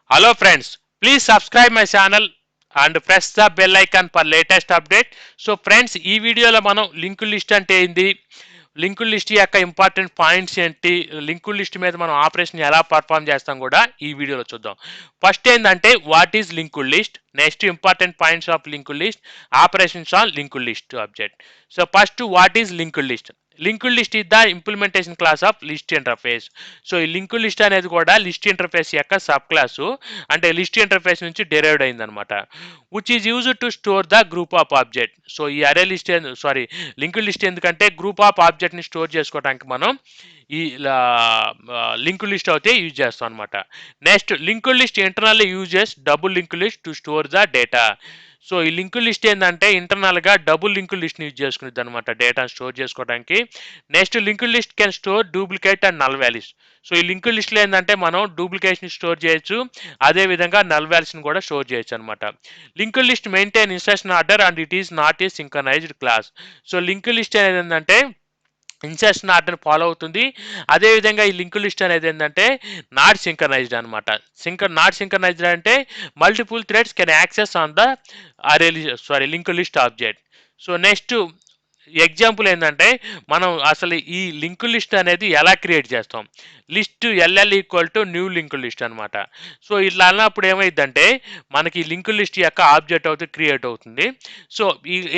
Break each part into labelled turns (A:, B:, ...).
A: Hello friends, please subscribe my channel and press the bell icon for latest update. So friends, ఈ వీడియోలో మనం link list అంటే ఏంది, link list యొక్క important points ఏంటి, link list మీద మనం ఆపరేషన్ ఎలా పర్ఫామ్ చేస్తాం కూడా ఈ వీడియోలో చూద్దాం. ఫస్ట్ ఏంటంటే what is link list, next important points of link list, operations on link list object. So first what is link list. Link list is the implementation class of list interface. So ఈ link list అనేది కూడా list interface యొక్క sub class, అంటే list interface నుంచి derived అయిందనమాట. Which is used to store the group of object. So ఈ అరే list link list ఎందుకంటే గ్రూప్ ఆఫ్ ఆబ్జెక్ట్ని స్టోర్ చేసుకోవడానికి మనం ఈ లింక్ లిస్ట్ అయితే యూజ్ చేస్తాం అనమాట. Next link list internally uses double link list to store the data. So ఈ లింక్ లిస్ట్ ఏంటంటే ఇంటర్నల్గా డబుల్ లింక్ లిస్ట్ని యూజ్ చేసుకునేది అనమాట డేటాను స్టోర్ చేసుకోవడానికి. Next link list can store duplicate and null values. So ఈ లింక్ లిస్ట్లో ఏంటంటే మనం డూప్లికేషన్ స్టోర్ చేయొచ్చు, అదేవిధంగా నల్ వాల్యూస్ని కూడా స్టోర్ చేయొచ్చు అనమాట. Link list maintain instruction order and it is not a synchronised class. So link list అనేది ఏంటంటే ఇన్సర్షన్ ఆర్డర్ ఫాలో అవుతుంది, అదేవిధంగా ఈ లింక్ లిస్ట్ అనేది ఏంటంటే నాట్ సింక్రనైజ్డ్ అనమాట. నాట్ సింక్రనైజ్డ్ అంటే multiple threads can access on the link list object. So next example ఏంటంటే మనం అసలు ఈ లింక్ లిస్ట్ అనేది ఎలా క్రియేట్ చేస్తాం. List LL equal to new link list అనమాట. సో ఇట్లా అన్నప్పుడు ఏమైందంటే మనకి లింక్ లిస్ట్ యొక్క ఆబ్జెక్ట్ అవుతుంది క్రియేట్ అవుతుంది. సో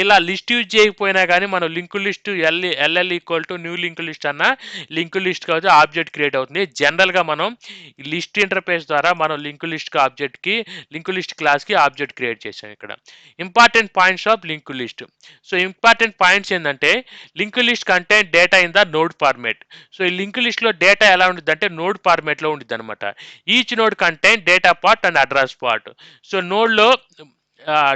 A: ఇలా లిస్ట్ యూజ్ చేయకపోయినా కానీ మనం link list LL equal to new link list అన్న లింక్ లిస్ట్ అయితే ఆబ్జెక్ట్ క్రియేట్ అవుతుంది. జనరల్గా మనం లిస్ట్ ఇంటర్ఫేస్ ద్వారా మనం లింక్ లిస్ట్ ఆబ్జెక్ట్కి లింక్ లిస్ట్ క్లాస్కి ఆబ్జెక్ట్ క్రియేట్ చేసాం. ఇక్కడ important points of link list. So important points ఏంటంటే link list contain data in the node format. So ఈ లింక్ లిస్ట్లో డేటా ఎలా ఉంటుంది అంటే నోడ్ ఫార్మేట్లో ఉంటుంది అనమాట. Each node contain data part and address part. So నోడ్లో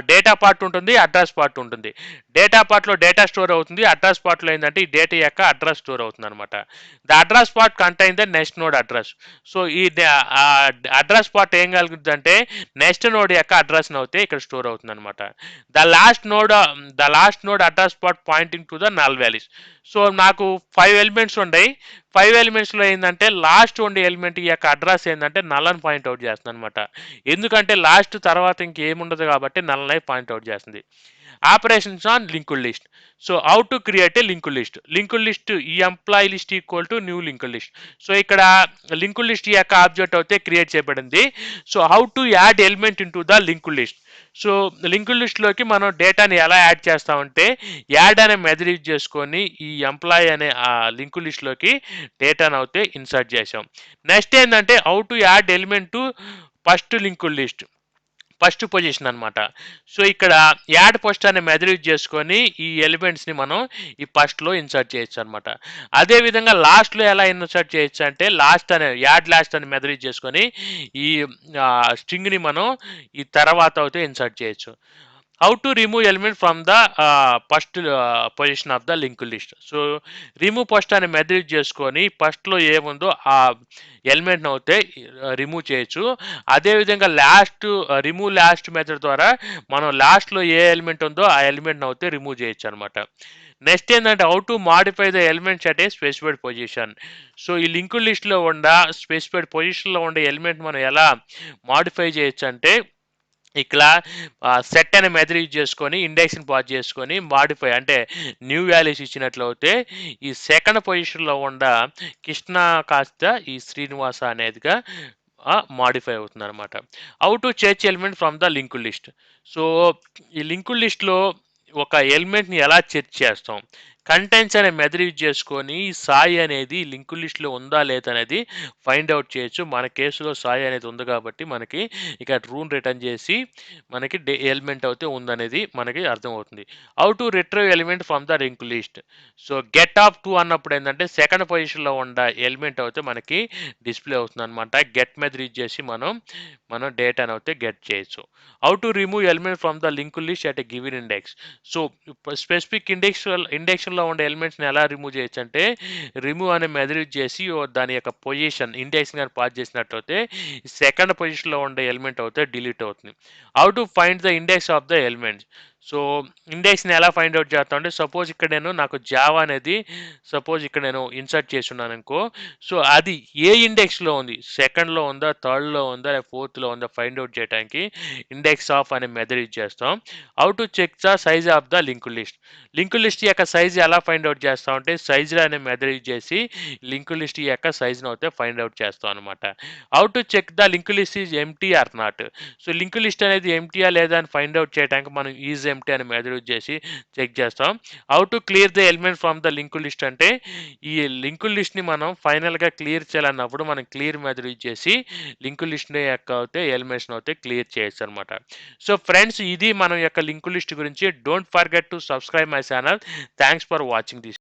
A: డేటా పార్ట్ ఉంటుంది, అడ్రస్ పార్ట్ ఉంటుంది. డేటా పార్ట్లో డేటా స్టోర్ అవుతుంది, అడ్రస్ పార్ట్లో ఏంటంటే ఈ డేటా యొక్క అడ్రస్ స్టోర్ అవుతుంది అనమాట. The address part contain the next node address. So ఈ అడ్రస్ పార్ట్ ఏం కలుగుతుందంటే నెక్స్ట్ నోడ్ యొక్క అడ్రస్ అయితే ఇక్కడ స్టోర్ అవుతుంది అనమాట. The last node address part pointing to the null values. So నాకు 5 ఎలిమెంట్స్ ఉన్నాయి. 5 ఎలిమెంట్స్లో ఏంటంటే లాస్ట్ ఉండే ఎలిమెంట్ యొక్క అడ్రస్ ఏంటంటే నల్లని పాయింట్అవుట్ చేస్తుంది అనమాట. ఎందుకంటే లాస్ట్ తర్వాత ఇంకేముండదు కాబట్టి నల్లని పాయింట్అవుట్ చేస్తుంది. Operations on link list. So how to create a link list. Link list ఈ employee list equal to new link list. So ఇక్కడ లింక్ లిస్ట్ యొక్క ఆబ్జెక్ట్ అయితే క్రియేట్ చేయబడింది. So how to add element in to the link list. So link లిస్ట్లోకి మనం డేటాని ఎలా add చేస్తామంటే యాడ్ అనే మెథడ్ యూజ్ చేసుకొని ఈ ఎంప్లాయీ అనే ఆ లింక్ లిస్ట్లోకి డేటాను అయితే ఇన్సర్ట్ చేసాం. నెక్స్ట్ ఏంటంటే how to add element to first link list, first position అనమాట. సో ఇక్కడ యాడ్ ఫస్ట్ అనే మెథడ్ యూజ్ చేసుకొని ఈ ఎలిమెంట్స్ని మనం ఈ ఫస్ట్లో ఇన్సర్ట్ చేయొచ్చు అనమాట. అదేవిధంగా లాస్ట్లో ఎలా ఇన్సర్ట్ చేయొచ్చు అంటే యాడ్ లాస్ట్ అనే మెథడ్ యూజ్ చేసుకొని ఈ స్ట్రింగ్ని మనం ఈ తర్వాత అయితే ఇన్సర్ట్ చేయొచ్చు. How to remove element from the first position of the link list. So remove first అనే మెథడ్ యూజ్ చేసుకొని ఫస్ట్లో ఏముందో ఆ ఎలిమెంట్ని అయితే రిమూవ్ చేయొచ్చు. అదేవిధంగా రిమూవ్ లాస్ట్ మెథడ్ ద్వారా మనం లాస్ట్లో ఏ ఎలిమెంట్ ఉందో ఆ ఎలిమెంట్ని అయితే రిమూవ్ చేయొచ్చు అనమాట. నెక్స్ట్ ఏంటంటే how to modify the elements at a specified position. So ఈ లింక్ లిస్ట్లో స్పెసిఫైడ్ పొజిషన్లో ఉండే ఎలిమెంట్ మనం ఎలా మాడిఫై చేయొచ్చు అంటే ఇక్కడ సెట్ అనే మెథడ్ యూజ్ చేసుకొని ఇండెక్స్ని పాస్ చేసుకొని మాడిఫై అంటే న్యూ వాల్యూస్ ఇచ్చినట్లయితే ఈ సెకండ్ పొజిషన్లో ఉన్న కృష్ణ కాస్త ఈ శ్రీనివాస అనేదిగా మాడిఫై అవుతుంది అనమాట. How to change element from the link list. So ఈ లింక్ లిస్ట్లో ఒక ఎలిమెంట్ని ఎలా చెక్ చేస్తాం. కంటెంట్స్ అనే మెథడ్ యూజ్ చేసుకొని సాయి అనేది లింక్ లిస్ట్లో ఉందా లేదా అనేది ఫైండ్ అవుట్ చేయొచ్చు. మన కేసులో సాయి అనేది ఉంది కాబట్టి మనకి ఇక ట్రూని రిటర్న్ చేసి మనకి ఎలిమెంట్ అయితే ఉందనేది మనకి అర్థమవుతుంది. How to retrieve element from the link list. So get off 2 అన్నప్పుడు ఏంటంటే సెకండ్ పొజిషన్లో ఉన్న ఎలిమెంట్ అయితే మనకి డిస్ప్లే అవుతుంది అనమాట. గెట్ మెథడ్ యూజ్ చేసి మనం డేటాను అయితే గెట్ చేయొచ్చు. How to remove element from the link list at a given index. So specific ఇండెక్స్లో ఉండే ఎలిమెంట్స్ని ఎలా రిమూవ్ చేయొచ్చు అంటే రిమూవ్ అనే మెథడ్ యూజ్ చేసి దాని యొక్క పొజిషన్ ఇండెక్స్ కానీ పాస్ చేసినట్లయితే సెకండ్ పొజిషన్లో ఉండే ఎలిమెంట్ అయితే డిలీట్ అవుతుంది. How to find the index of the elements. So ఇండెక్స్ని ఎలా ఫైండ్ అవుట్ చేస్తాం అంటే సపోజ్ ఇక్కడ నాకు జావా అనేది సపోజ్ ఇక్కడ నేను ఇన్సర్ట్ చేస్తున్నాను అనుకో. సో అది ఏ ఇండెక్స్లో ఉంది, సెకండ్లో ఉందా, థర్డ్లో ఉందా, లేదా ఫోర్త్లో ఉందా ఫైండ్ అవుట్ చేయడానికి ఇండెక్స్ ఆఫ్ అనే మెథడ్ యూజ్ చేస్తాం. How to check the size of the link list. Link list యొక్క సైజ్ ఎలా ఫైండ్ అవుట్ చేస్తాం అంటే సైజ్ అనే మెథడ్ యూజ్ చేసి లింక్ లిస్ట్ యొక్క సైజ్ను అయితే ఫైండ్ అవుట్ చేస్తాం అనమాట. How to check the link list is empty or not. So link list అనేది ఎంటీయా లేదా అని ఫైండ్ అవుట్ చేయడానికి మనం ఈజ్ ఎంటీ అనే మెథడ్ యూజ్ చేసి చెక్ చేస్తాం. How to clear the element from the link list అంటే ఈ లింక్ లిస్ట్ని మనం ఫైనల్గా క్లియర్ చేయాలన్నప్పుడు మనం క్లియర్ మెథడ్ యూజ్ చేసి లింక్ లిస్ట్ యొక్క అయితే ఎలిమెంట్స్ అయితే క్లియర్ చేయొచ్చు అనమాట. సో ఫ్రెండ్స్, ఇది మనం యొక్క లింక్ లిస్ట్ గురించి. Don't forget to subscribe my channel. Thanks for watching this.